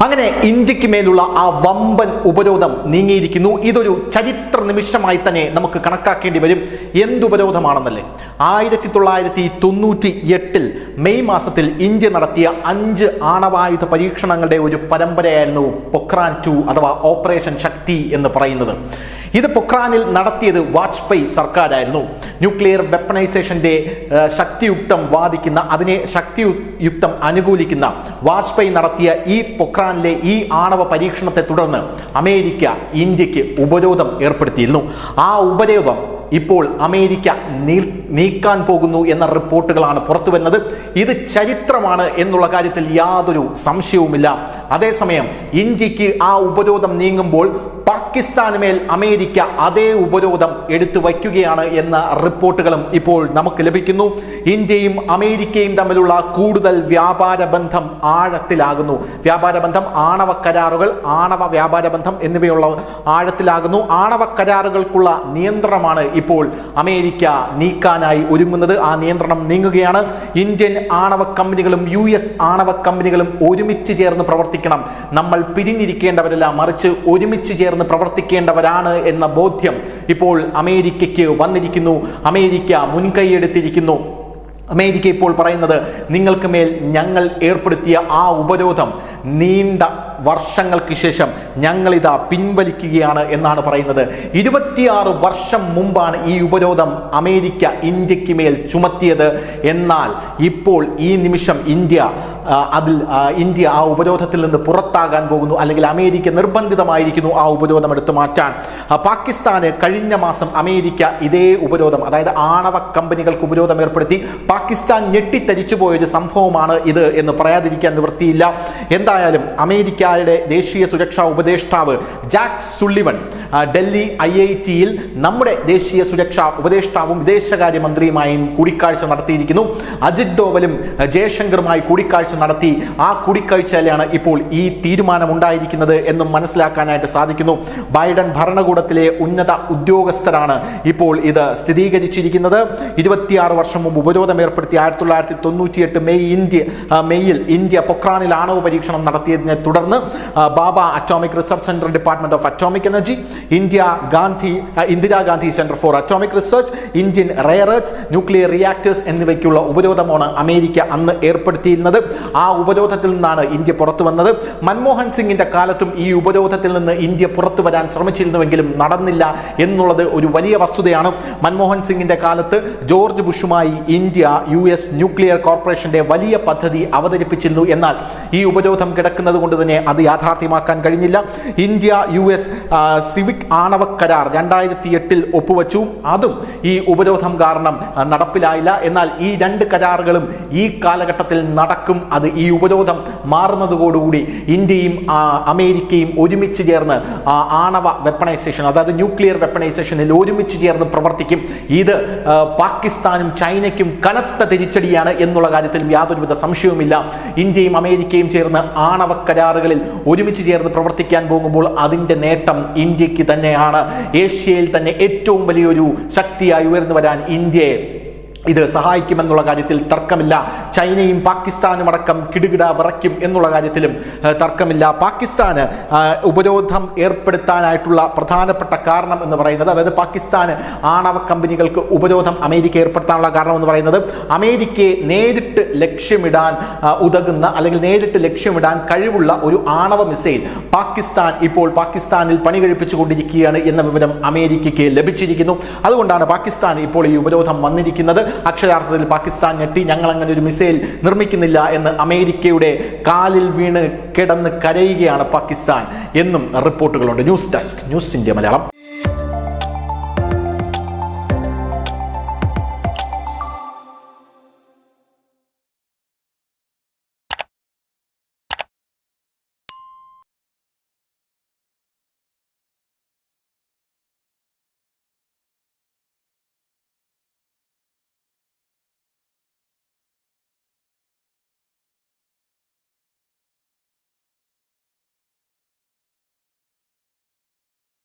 അങ്ങനെ ഇന്ത്യക്ക് മേലുള്ള ആ വമ്പൻ ഉപരോധം നീങ്ങിയിരിക്കുന്നു. ഇതൊരു ചരിത്ര നിമിഷമായി തന്നെ നമുക്ക് കണക്കാക്കേണ്ടി വരും. എന്തുപരോധമാണെന്നല്ലേ? 1998 മെയ് മാസത്തിൽ ഇന്ത്യ നടത്തിയ 5 ആണവായുധ പരീക്ഷണങ്ങളുടെ ഒരു പരമ്പരയായിരുന്നു പൊക്രാൻ 2 അഥവാ ഓപ്പറേഷൻ ശക്തി എന്ന് പറയുന്നത്. ഇത് പൊക്രാനിൽ നടത്തിയത് വാജ്പേയി സർക്കാരായിരുന്നു. ന്യൂക്ലിയർ വെപ്പണൈസേഷന്റെ ശക്തിയുക്തം വാദിക്കുന്ന, അതിനെ ശക്തിയുക്തം അനുകൂലിക്കുന്ന വാജ്പേയി നടത്തിയ ഈ പൊക്രാനിലെ ഈ ആണവ പരീക്ഷണത്തെ തുടർന്ന് അമേരിക്ക ഇന്ത്യക്ക് ഉപരോധം ഏർപ്പെടുത്തിയിരുന്നു. ആ ഉപരോധം ഇപ്പോൾ അമേരിക്ക നീക്കാൻ പോകുന്നു എന്ന റിപ്പോർട്ടുകളാണ് പുറത്തു വരുന്നത്. ഇത് ചരിത്രമാണ് എന്നുള്ള കാര്യത്തിൽ യാതൊരു സംശയവുമില്ല. അതേസമയം ഇന്ത്യക്ക് ആ ഉപരോധം നീങ്ങുമ്പോൾ പാകിസ്ഥാന് മേൽ അമേരിക്ക അതേ ഉപരോധം എടുത്തു വയ്ക്കുകയാണ് എന്ന റിപ്പോർട്ടുകളും ഇപ്പോൾ നമുക്ക് ലഭിക്കുന്നു. ഇന്ത്യയും അമേരിക്കയും തമ്മിലുള്ള കൂടുതൽ വ്യാപാര ബന്ധം ആഴത്തിലാകുന്നു. വ്യാപാര ബന്ധം, ആണവ കരാറുകൾ, ആണവ വ്യാപാര ബന്ധം എന്നിവയുള്ള ആഴത്തിലാകുന്നു. ആണവ കരാറുകൾക്കുള്ള നിയന്ത്രണമാണ് ഇപ്പോൾ അമേരിക്ക നീക്കാനായി ഒരുങ്ങുന്നത്. ആ നിയന്ത്രണം നീങ്ങുകയാണ്. ഇന്ത്യൻ ആണവ കമ്പനികളും US ആണവ കമ്പനികളും ഒരുമിച്ച് ചേർന്ന് പ്രവർത്തിക്കണം. നമ്മൾ പിരിഞ്ഞിരിക്കേണ്ടവരല്ല, മറിച്ച് ഒരുമിച്ച് ചേർന്ന് പ്രവർത്തിക്കേണ്ടവരാണ് എന്ന ബോധ്യം ഇപ്പോൾ അമേരിക്കയ്ക്ക് വന്നിരിക്കുന്നു. അമേരിക്ക മുൻകൈയെടുത്തിരിക്കുന്നു. അമേരിക്ക ഇപ്പോൾ പറയുന്നത്, നിങ്ങൾക്ക് മേൽ ഞങ്ങൾ ഏർപ്പെടുത്തിയ ആ ഉപരോധം നീണ്ട വർഷങ്ങൾക്ക് ശേഷം ഞങ്ങളിതാ പിൻവലിക്കുകയാണ് എന്നാണ് പറയുന്നത്. 26 വർഷം മുമ്പാണ് ഈ ഉപരോധം അമേരിക്ക ഇന്ത്യക്ക് മേൽ ചുമത്തിയത്. എന്നാൽ ഇപ്പോൾ ഈ നിമിഷം ഇന്ത്യ ആ ഉപരോധത്തിൽ നിന്ന് പുറത്താകാൻ പോകുന്നു, അല്ലെങ്കിൽ അമേരിക്ക നിർബന്ധിതമായിരിക്കുന്നു ആ ഉപരോധം എടുത്തു മാറ്റാൻ. പാകിസ്ഥാന് കഴിഞ്ഞ മാസം അമേരിക്ക ഇതേ ഉപരോധം, അതായത് ആണവ കമ്പനികൾക്ക് ഉപരോധം ഏർപ്പെടുത്തി. പാകിസ്ഥാൻ ഞെട്ടിത്തരിച്ചു പോയൊരു സംഭവമാണ് ഇത് എന്ന് പറയാതിരിക്കാൻ നിവൃത്തിയില്ല. എന്തായാലും അമേരിക്കയുടെ ദേശീയ സുരക്ഷാ ഉപദേഷ്ടാവ് ജാക്ക് സുള്ളിവൻ ഡൽഹി IITയിൽ നമ്മുടെ ദേശീയ സുരക്ഷാ ഉപദേഷ്ടാവും വിദേശകാര്യമന്ത്രിയുമായും കൂടിക്കാഴ്ച നടത്തിയിരിക്കുന്നു. അജിത് ഡോവലും ജയശങ്കറുമായി കൂടിക്കാഴ്ച നടത്തി. ആ കൂടിക്കാഴ്ചയിലാണ് ഇപ്പോൾ ഈ തീരുമാനമുണ്ടായിരിക്കുന്നത് എന്നും മനസ്സിലാക്കാനായിട്ട് സാധിക്കുന്നു. ബൈഡൻ ഭരണകൂടത്തിലെ ഉന്നത ഉദ്യോഗസ്ഥരാണ് ഇപ്പോൾ ഇത് സ്ഥിരീകരിച്ചിരിക്കുന്നത്. 26 വർഷം മുമ്പ് ഉപരോധം ഏർപ്പെടുത്തി 1998 മെയ്യിൽ ഇന്ത്യ പൊക്രാനിൽ ആണവ പരീക്ഷണം നടത്തിയതിനെ തുടർന്ന് Bhabha atomic research centre, department of atomic energy, Indira Gandhi centre for atomic research, Indian rare earth, nuclear reactors എന്നിവയ്ക്കുള്ള ഉപരോധമാണ് അമേരിക്ക അന്ന് ഏർപ്പെടുത്തിയിരുന്നത്. ആ ഉപരോധത്തിൽ നിന്നാണ് ഇന്ത്യ പുറത്തു വന്നത്. മൻമോഹൻ സിംഗിന്റെ കാലത്തും ഈ ഉപരോധത്തിൽ നിന്ന് ഇന്ത്യ പുറത്തു വരാൻ ശ്രമിച്ചിരുന്നുവെങ്കിലും നടന്നില്ല എന്നുള്ളത് ഒരു വലിയ വസ്തുതയാണ്. മൻമോഹൻ സിംഗിന്റെ കാലത്ത് ജോർജ് ബുഷുമായി ഇന്ത്യ US ന്യൂക്ലിയർ കോർപ്പറേഷന്റെ വലിയ പദ്ധതി അവതരിപ്പിച്ചിരുന്നു. എന്നാൽ ഈ ഉപരോധം കിടക്കുന്നത് കൊണ്ട് തന്നെ അത് യാഥാർത്ഥ്യമാക്കാൻ കഴിഞ്ഞില്ല. ഇന്ത്യ US സിവിക് ആണവ കരാർ 2008 ഒപ്പുവെച്ചു. അതും ഈ ഉപരോധം കാരണം നടപ്പിലായില്ല. എന്നാൽ ഈ 2 കരാറുകളും ഈ കാലഘട്ടത്തിൽ നടക്കും. അത് ഈ ഉപരോധം മാറുന്നതോടുകൂടി ഇന്ത്യയും അമേരിക്കയും ഒരുമിച്ച് ചേർന്ന് ആണവ വെപ്പണൈസേഷൻ, അതായത് ന്യൂക്ലിയർ വെപ്പണൈസേഷനിൽ ഒരുമിച്ച് ചേർന്ന് പ്രവർത്തിക്കും. ഇത് പാകിസ്ഥാനും ചൈനയ്ക്കും കനത്ത തിരിച്ചടിയാണ് എന്നുള്ള കാര്യത്തിൽ യാതൊരുവിധ സംശയവുമില്ല. ഇന്ത്യയും അമേരിക്കയും ചേർന്ന് ആണവ കരാറുകളിൽ ഒരുമിച്ച് ചേർന്ന് പ്രവർത്തിക്കാൻ പോകുമ്പോൾ അതിൻ്റെ നേട്ടം ഇന്ത്യക്ക് തന്നെയാണ്. ഏഷ്യയിൽ തന്നെ ഏറ്റവും വലിയൊരു ശക്തിയായി ഉയർന്നു വരാൻ ഇന്ത്യയെ ഇത് സഹായിക്കുമെന്നുള്ള കാര്യത്തിൽ തർക്കമില്ല. ചൈനയും പാകിസ്ഥാനും അടക്കം കിടുകിട വിറയ്ക്കും എന്നുള്ള കാര്യത്തിലും തർക്കമില്ല. പാകിസ്ഥാന് ഉപരോധം ഏർപ്പെടുത്താനായിട്ടുള്ള പ്രധാനപ്പെട്ട കാരണം എന്ന് പറയുന്നത്, അതായത് പാകിസ്ഥാന് ആണവ കമ്പനികൾക്ക് ഉപരോധം അമേരിക്ക ഏർപ്പെടുത്താനുള്ള കാരണം എന്ന് പറയുന്നത്, അമേരിക്കയെ നേരിട്ട് ലക്ഷ്യമിടാൻ ഉതകുന്ന, അല്ലെങ്കിൽ നേരിട്ട് ലക്ഷ്യമിടാൻ കഴിവുള്ള ഒരു ആണവ മിസൈൽ പാകിസ്ഥാനിൽ പണി കഴിപ്പിച്ചുകൊണ്ടിരിക്കുകയാണ് എന്ന വിവരം അമേരിക്കയ്ക്ക് ലഭിച്ചിരിക്കുന്നു. അതുകൊണ്ടാണ് പാകിസ്ഥാൻ ഇപ്പോൾ ഈ ഉപരോധം വന്നിരിക്കുന്നത്. അക്ഷരാർത്ഥത്തിൽ പാകിസ്ഥാൻ ഞെട്ടി. ഞങ്ങൾ അങ്ങനെ ഒരു മിസൈൽ നിർമ്മിക്കുന്നില്ല എന്ന് അമേരിക്കയുടെ കാലിൽ വീണ് കിടന്ന് കരയുകയാണ് പാകിസ്ഥാൻ എന്നും റിപ്പോർട്ടുകളുണ്ട്. News desk, news India Malayalam.